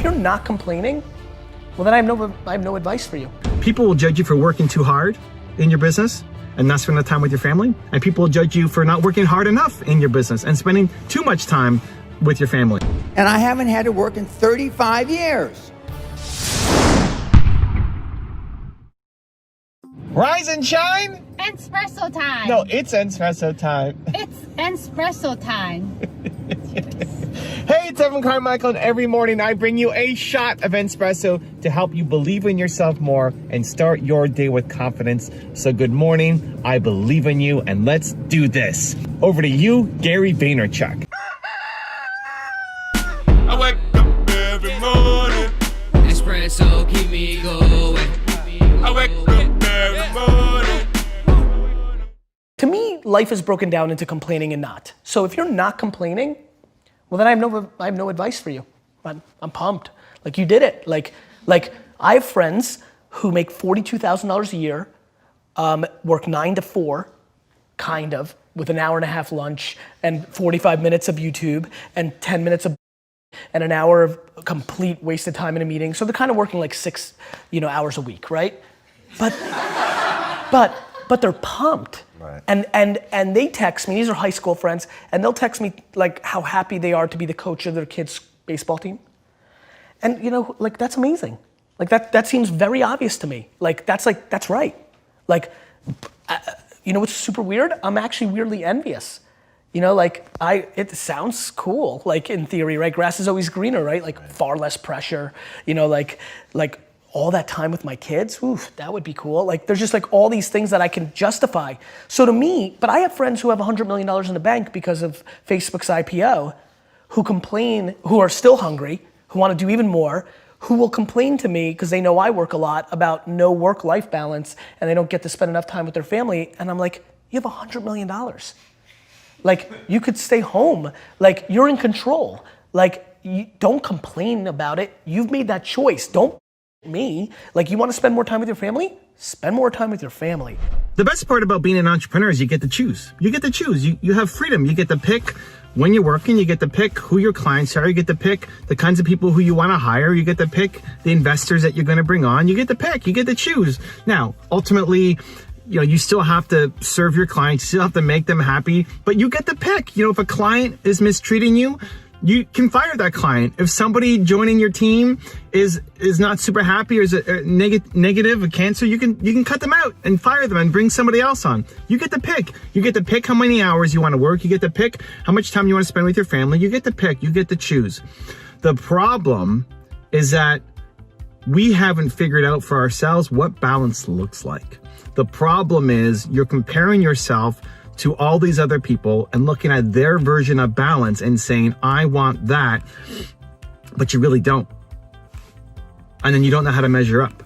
you're not complaining, well, then I have no advice for you. People will judge you for working too hard in your business and not spending time with your family. And people will judge you for not working hard enough in your business and spending too much time with your family. And I haven't had to work in 35 years. Rise and shine? Espresso time. No, it's espresso time. It's espresso time. Hey, it's Evan Carmichael, and every morning I bring you a shot of espresso to help you believe in yourself more and start your day with confidence. So good morning, I believe in you, and let's do this. Over to you, Gary Vaynerchuk. I wake up every morning. Espresso keep me going. I wake up every morning. To me, life is broken down into complaining and not. So if you're not complaining, well, then I have no advice for you. I'm pumped. Like, you did it. Like I have friends who make $42,000 a year, work 9 to 4, kind of, with an hour and a half lunch and 45 minutes of YouTube and 10 minutes of and an hour of complete wasted time in a meeting. So they're kind of working like 6, hours a week, right? But they're pumped. Right. And they text me, these are high school friends, and they'll text me like how happy they are to be the coach of their kids' baseball team. And that's amazing. Like that seems very obvious to me. That's right. Like, what's super weird? I'm actually weirdly envious. It sounds cool, like in theory, right? Grass is always greener, right? Like far less pressure, like all that time with my kids, oof, that would be cool. Like there's just like all these things that I can justify. So to me, but I have friends who have $100 million in the bank because of Facebook's IPO, who complain, who are still hungry, who want to do even more, who will complain to me because they know I work a lot about no work-life balance and they don't get to spend enough time with their family. And I'm like, you have $100 million. Like, you could stay home. Like, you're in control. Like, you don't complain about it. You've made that choice. Don't me. Like, you want to spend more time with your family? Spend more time with your family. The best part about being an entrepreneur is you get to choose. You get to choose. You have freedom. You get to pick when you're working. You get to pick who your clients are. You get to pick the kinds of people who you want to hire. You get to pick the investors that you're going to bring on. You get to pick. You get to choose. Now, ultimately, you still have to serve your clients, you still have to make them happy, but you get to pick. If a client is mistreating you, you can fire that client. If somebody joining your team is not super happy or is a negative, a cancer, you can cut them out and fire them and bring somebody else on. You get to pick. You get to pick how many hours you want to work. You get to pick how much time you want to spend with your family. You get to pick. You get to choose. The problem is that we haven't figured out for ourselves what balance looks like. The problem is you're comparing yourself to all these other people and looking at their version of balance and saying, I want that, but you really don't. And then you don't know how to measure up.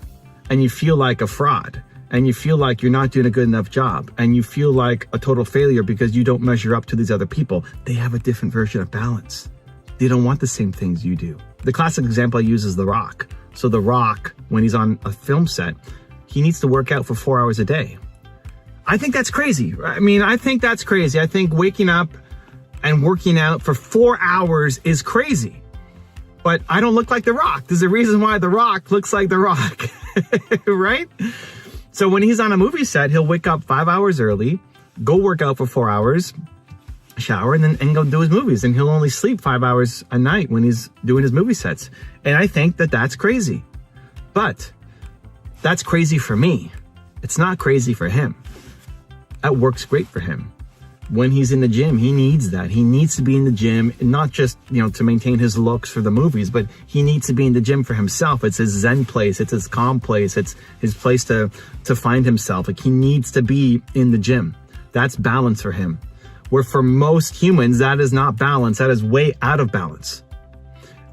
And you feel like a fraud. And you feel like you're not doing a good enough job. And you feel like a total failure because you don't measure up to these other people. They have a different version of balance. They don't want the same things you do. The classic example I use is The Rock. So The Rock, when he's on a film set, he needs to work out for 4 hours a day. I think that's crazy. I think that's crazy. I think waking up and working out for 4 hours is crazy. But I don't look like The Rock. There's a reason why The Rock looks like The Rock, right? So when he's on a movie set, he'll wake up 5 hours early, go work out for 4 hours, shower, and then go do his movies. And he'll only sleep 5 hours a night when he's doing his movie sets. And I think that that's crazy. But that's crazy for me. It's not crazy for him. That works great for him. When he's in the gym, he needs that. He needs to be in the gym, and not just, to maintain his looks for the movies, but he needs to be in the gym for himself. It's his zen place. It's his calm place. It's his place to find himself. Like, he needs to be in the gym. That's balance for him. Where for most humans, that is not balance. That is way out of balance.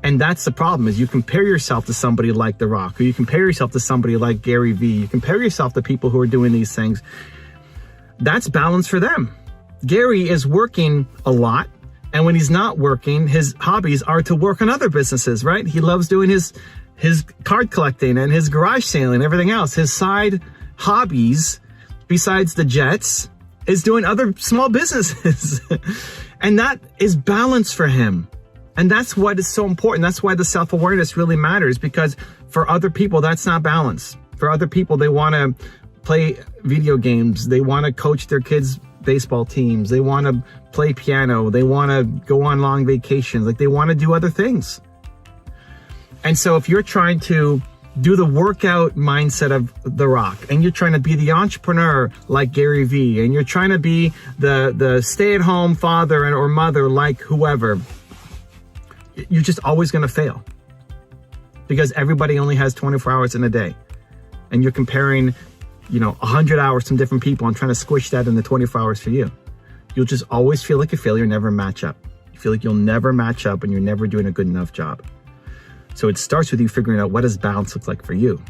And that's the problem, is you compare yourself to somebody like The Rock, or you compare yourself to somebody like Gary Vee. You compare yourself to people who are doing these things. That's balance for them. Gary is working a lot, and when he's not working, his hobbies are to work on other businesses, right? He loves doing his card collecting and his garage sale and everything else. His side hobbies, besides the jets, is doing other small businesses. And that is balance for him. And that's what is so important. That's why the self-awareness really matters, because for other people, that's not balance. For other people, they want to play video games. They want to coach their kids' baseball teams. They want to play piano. They want to go on long vacations. Like, they want to do other things. And so if you're trying to do the workout mindset of The Rock, and you're trying to be the entrepreneur like Gary Vee, and you're trying to be the stay-at-home father or mother like whoever, you're just always going to fail, because everybody only has 24 hours in a day, and you're comparing 100 hours from different people and trying to squish that into 24 hours for you. You'll just always feel like a failure, never match up. You feel like you'll never match up and you're never doing a good enough job. So it starts with you figuring out, what does balance look like for you?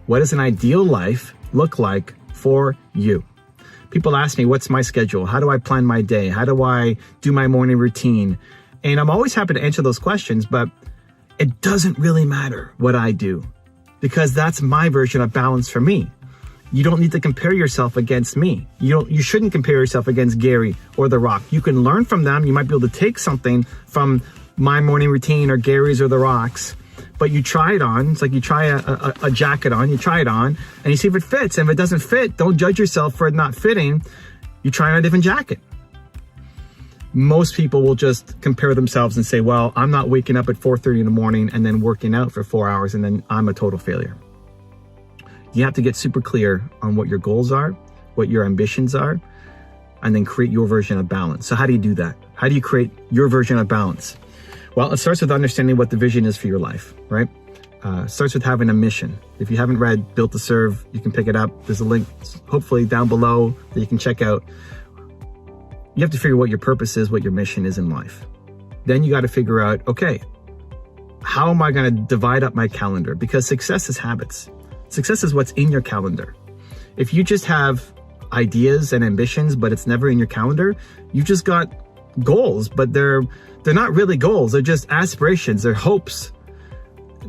What does an ideal life look like for you? People ask me, what's my schedule? How do I plan my day? How do I do my morning routine? And I'm always happy to answer those questions, but it doesn't really matter what I do, because that's my version of balance for me. You don't need to compare yourself against me. You shouldn't compare yourself against Gary or The Rock. You can learn from them. You might be able to take something from my morning routine or Gary's or The Rock's, but you try it on. It's like you try a jacket on, you try it on, and you see if it fits. And if it doesn't fit, don't judge yourself for it not fitting. You try on a different jacket. Most people will just compare themselves and say, well, I'm not waking up at 4:30 in the morning and then working out for 4 hours, and then I'm a total failure. You have to get super clear on what your goals are, what your ambitions are, and then create your version of balance. So how do you do that? How do you create your version of balance? Well, it starts with understanding what the vision is for your life, right? It starts with having a mission. If you haven't read Built to Serve, you can pick it up. There's a link, hopefully, down below that you can check out. You have to figure what your purpose is, what your mission is in life. Then you got to figure out, okay, how am I going to divide up my calendar? Because success is habits. Success is what's in your calendar. If you just have ideas and ambitions, but it's never in your calendar, you just got goals, but they're not really goals. They're just aspirations. They're hopes.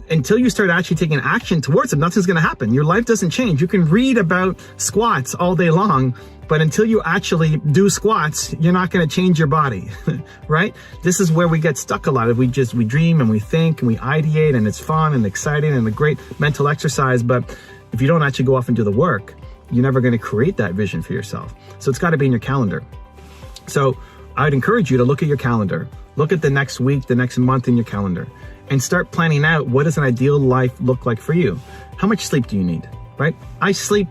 Until you start actually taking action towards them, nothing's going to happen. Your life doesn't change. You can read about squats all day long, but until you actually do squats, you're not going to change your body, right? This is where we get stuck a lot. We dream and we think and we ideate, and it's fun and exciting and a great mental exercise. But if you don't actually go off and do the work, you're never going to create that vision for yourself. So it's got to be in your calendar. So I'd encourage you to look at your calendar, look at the next week, the next month in your calendar, and start planning out, what does an ideal life look like for you? How much sleep do you need, right? I sleep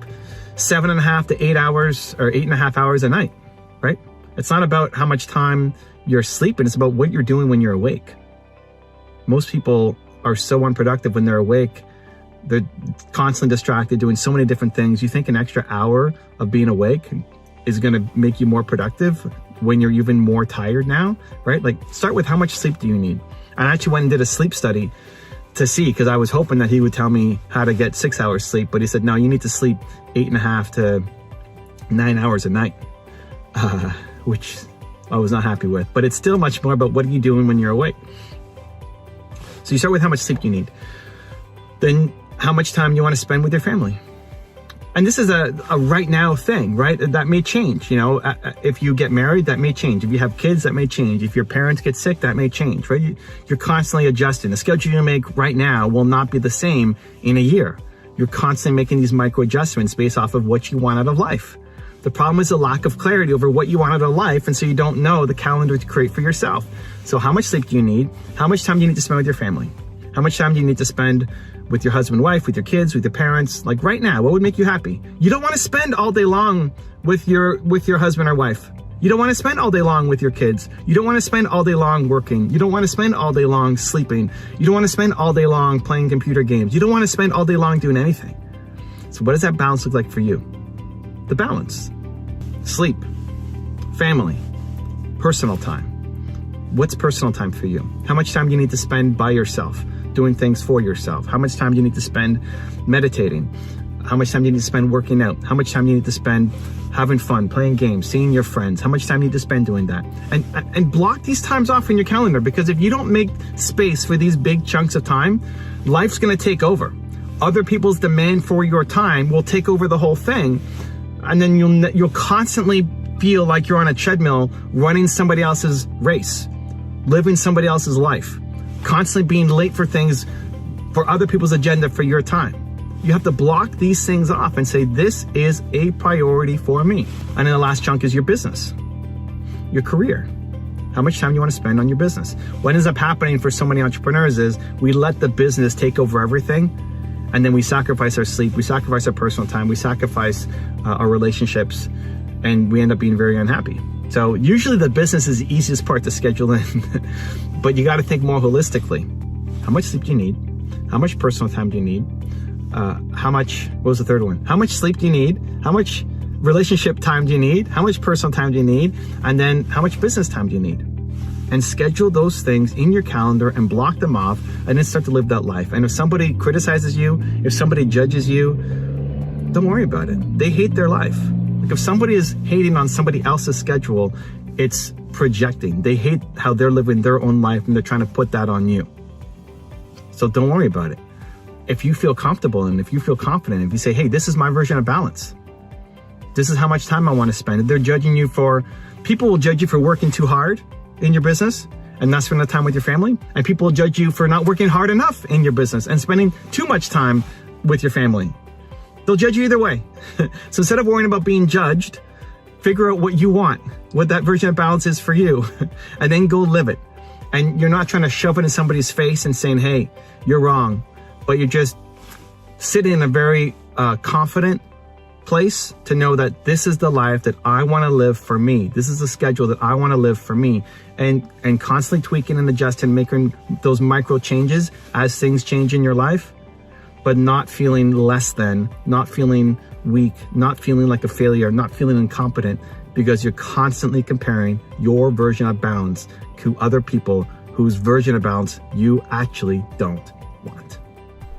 7.5 to 8 hours or 8.5 hours a night, right? It's not about how much time you're sleeping. It's about what you're doing when you're awake. Most people are so unproductive when they're awake. They're constantly distracted, doing so many different things. You think an extra hour of being awake is going to make you more productive when you're even more tired now, right? Like, start with how much sleep do you need? I actually went and did a sleep study to see, because I was hoping that he would tell me how to get 6 hours sleep, but he said, no, you need to sleep 8.5 to 9 hours a night, which I was not happy with, but it's still much more about what are you doing when you're awake. So you start with how much sleep you need. Then how much time you want to spend with your family. And this is a right now thing, right? That may change. If you get married, that may change. If you have kids, that may change. If your parents get sick, that may change, right? You're constantly adjusting. The schedule you make right now will not be the same in a year. You're constantly making these micro adjustments based off of what you want out of life. The problem is the lack of clarity over what you want out of life, and so you don't know the calendar to create for yourself. So how much sleep do you need? How much time do you need to spend with your family? How much time do you need to spend with your husband, wife, with your kids, with your parents? Like right now, what would make you happy? You don't want to spend all day long with your husband or wife. You don't want to spend all day long with your kids. You don't want to spend all day long working. You don't want to spend all day long sleeping. You don't want to spend all day long playing computer games. You don't want to spend all day long doing anything. So what does that balance look like for you? The balance. Sleep, family, personal time. What's personal time for you? How much time do you need to spend by yourself, doing things for yourself? How much time do you need to spend meditating? How much time do you need to spend working out? How much time do you need to spend having fun, playing games, seeing your friends? How much time do you need to spend doing that? And block these times off in your calendar, because if you don't make space for these big chunks of time, life's gonna take over. Other people's demand for your time will take over the whole thing, and then you'll constantly feel like you're on a treadmill running somebody else's race. living somebody else's life, constantly being late for things, for other people's agenda for your time. You have to block these things off and say, this is a priority for me. And then the last chunk is your business, your career. How much time do you want to spend on your business? What ends up happening for so many entrepreneurs is we let the business take over everything, and then we sacrifice our sleep, we sacrifice our personal time, we sacrifice our relationships, and we end up being very unhappy. So usually the business is the easiest part to schedule in, but you got to think more holistically. How much sleep do you need? How much personal time do you need? What was the third one? How much sleep do you need? How much relationship time do you need? How much personal time do you need? And then how much business time do you need? And schedule those things in your calendar and block them off, and then start to live that life. And if somebody criticizes you, if somebody judges you, don't worry about it. They hate their life. Like if somebody is hating on somebody else's schedule, it's projecting. They hate how they're living their own life, and they're trying to put that on you. So don't worry about it. If you feel comfortable and if you feel confident, if you say, hey, this is my version of balance, this is how much time I want to spend. If they're judging you people will judge you for working too hard in your business and not spending time with your family. And people will judge you for not working hard enough in your business and spending too much time with your family. They'll judge you either way. So instead of worrying about being judged, figure out what you want, what that version of balance is for you, and then go live it. And you're not trying to shove it in somebody's face and saying, hey, you're wrong, but you're just sitting in a very confident place to know that this is the life that I want to live for me. This is the schedule that I want to live for me, and constantly tweaking and adjusting, making those micro changes as things change in your life, but not feeling less than, not feeling weak, not feeling like a failure, not feeling incompetent, because you're constantly comparing your version of balance to other people whose version of balance you actually don't want.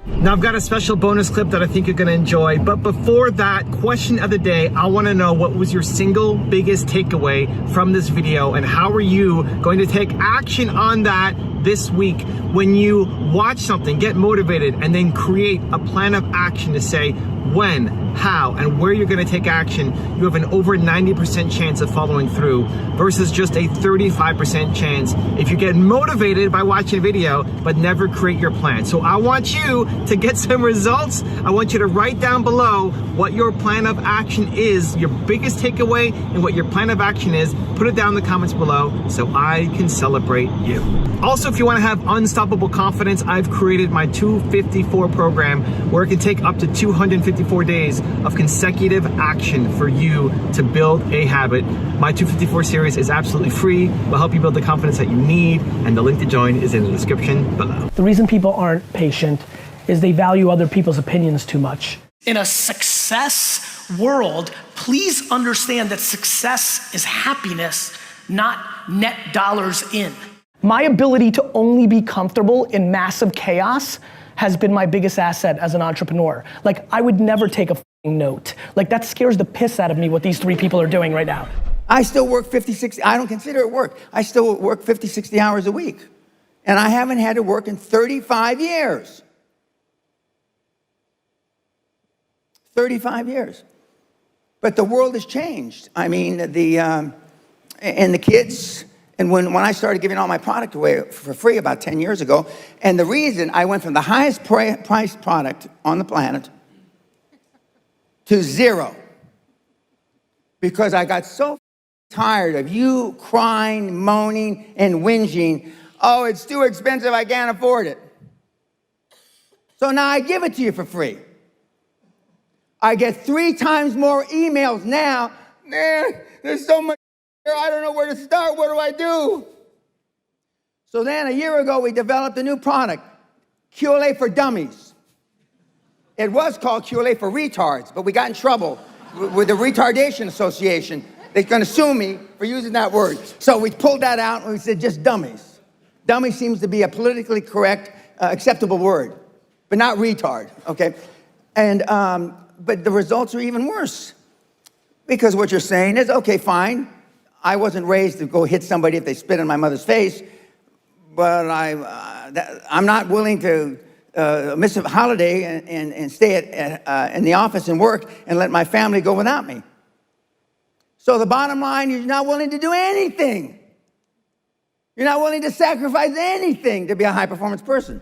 Now I've got a special bonus clip that I think you're gonna enjoy, but before that, question of the day, I wanna know what was your single biggest takeaway from this video, and how are you going to take action on that this week when you watch something, get motivated, and then create a plan of action to say when, how, and where you're gonna take action. You have an over 90% chance of following through versus just a 35% chance if you get motivated by watching a video but never create your plan. So I want you to get some results. I want you to write down below what your plan of action is, your biggest takeaway, and what your plan of action is. Put it down in the comments below so I can celebrate you. Also, if you want to have unstoppable confidence, I've created my 254 program where it can take up to 254 days of consecutive action for you to build a habit. My 254 series is absolutely free. Will help you build the confidence that you need, and the link to join is in the description below. The reason people aren't patient is they value other people's opinions too much. In a success world, please understand that success is happiness, not net dollars in. My ability to only be comfortable in massive chaos has been my biggest asset as an entrepreneur. Like, I would never take a note. Like, that scares the piss out of me what these three people are doing right now. I still work 50, 60, I don't consider it work. I still work 50, 60 hours a week. And I haven't had to work in 35 years. 35 years. But the world has changed. I mean, and the kids, and when I started giving all my product away for free about 10 years ago, and the reason I went from the highest priced product on the planet to zero, because I got so tired of you crying, moaning, and whinging, oh, it's too expensive, I can't afford it. So now I give it to you for free. I get 3 times more emails now. Man, there's so much here, I don't know where to start, what do I do? So then a year ago, we developed a new product, QLA for Dummies. It was called QLA for Retards, but we got in trouble with the Retardation Association. They're gonna sue me for using that word. So we pulled that out and we said just dummies. Dummy seems to be a politically correct, acceptable word, but not retard, okay? And, but the results are even worse. Because what you're saying is, okay, fine, I wasn't raised to go hit somebody if they spit in my mother's face, but I'm not willing to miss a holiday and stay in the office and work and let my family go without me. So the bottom line, you're not willing to do anything. You're not willing to sacrifice anything to be a high-performance person.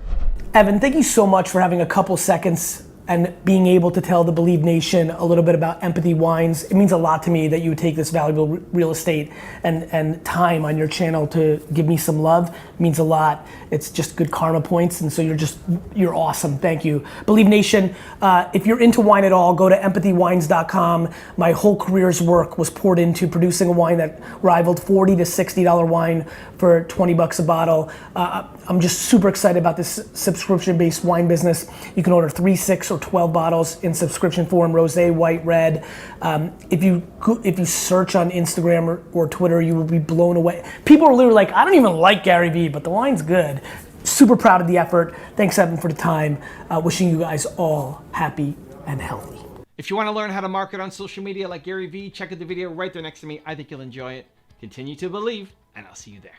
Evan, thank you so much for having a couple seconds and being able to tell the Believe Nation a little bit about Empathy Wines. It means a lot to me that you would take this valuable real estate and time on your channel to give me some love. It means a lot. It's just good karma points, and so you're awesome. Thank you. Believe Nation, if you're into wine at all, go to empathywines.com. My whole career's work was poured into producing a wine that rivaled $40 to $60 wine for 20 bucks a bottle. I'm just super excited about this subscription-based wine business. You can order 3, 6, or 12 bottles in subscription form, rosé, white, red. If you search on Instagram or Twitter, you will be blown away. People are literally like, I don't even like Gary Vee, but the wine's good. Super proud of the effort. Thanks, Evan, for the time. Wishing you guys all happy and healthy. If you want to learn how to market on social media like Gary Vee, check out the video right there next to me. I think you'll enjoy it. Continue to believe, and I'll see you there.